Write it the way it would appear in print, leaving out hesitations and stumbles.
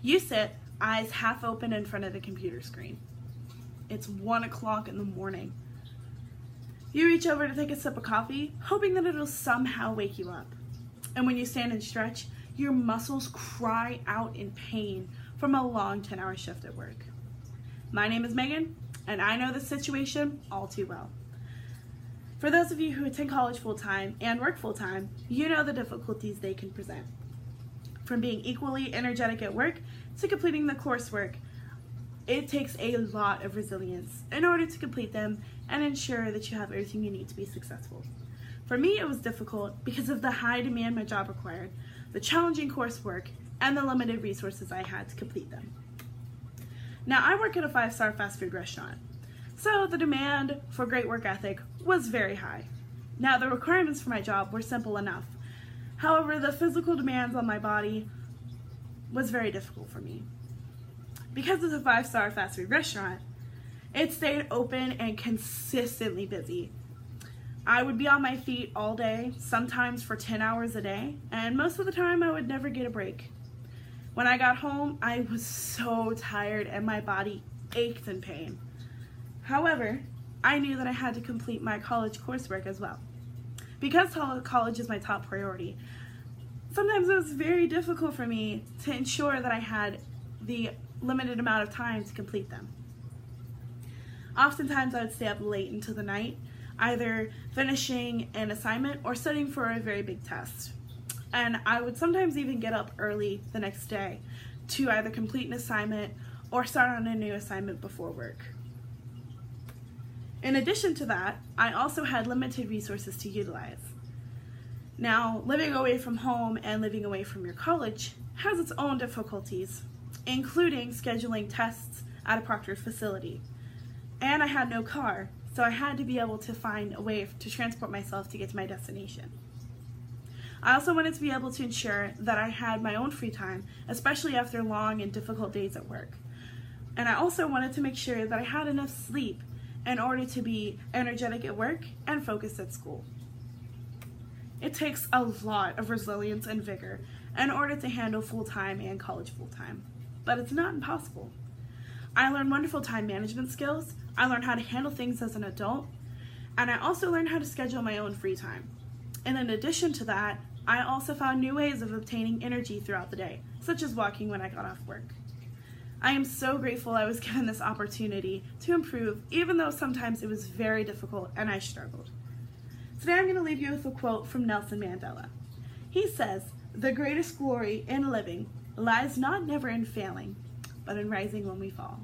You sit, eyes half open in front of the computer screen. It's 1 o'clock in the morning. You reach over to take a sip of coffee, hoping that it'll somehow wake you up. And when you stand and stretch, your muscles cry out in pain from a long 10-hour shift at work. My name is Megan, and I know this situation all too well. For those of you who attend college full-time and work full-time, you know the difficulties they can present. From being equally energetic at work to completing the coursework, it takes a lot of resilience in order to complete them and ensure that you have everything you need to be successful. For me, it was difficult because of the high demand my job required, the challenging coursework, and the limited resources I had to complete them. Now, I work at a 5-star fast food restaurant, so the demand for great work ethic was very high. Now, the requirements for my job were simple enough. However, the physical demands on my body was very difficult for me. Because it's a 5-star fast food restaurant, it stayed open and consistently busy. I would be on my feet all day, sometimes for 10 hours a day, and most of the time I would never get a break. When I got home, I was so tired and my body ached in pain. However, I knew that I had to complete my college coursework as well. Because college is my top priority, sometimes it was very difficult for me to ensure that I had the limited amount of time to complete them. Oftentimes I would stay up late into the night, either finishing an assignment or studying for a very big test. And I would sometimes even get up early the next day to either complete an assignment or start on a new assignment before work. In addition to that, I also had limited resources to utilize. Now, living away from home and living away from your college has its own difficulties, including scheduling tests at a proctored facility. And I had no car, so I had to be able to find a way to transport myself to get to my destination. I also wanted to be able to ensure that I had my own free time, especially after long and difficult days at work. And I also wanted to make sure that I had enough sleep in order to be energetic at work and focused at school. It takes a lot of resilience and vigor in order to handle full-time and college full-time, but it's not impossible. I learned wonderful time management skills, I learned how to handle things as an adult, and I also learned how to schedule my own free time. And in addition to that, I also found new ways of obtaining energy throughout the day, such as walking when I got off work. I am so grateful I was given this opportunity to improve, even though sometimes it was very difficult and I struggled. Today I'm going to leave you with a quote from Nelson Mandela. He says, "The greatest glory in living lies not never in failing, but in rising when we fall."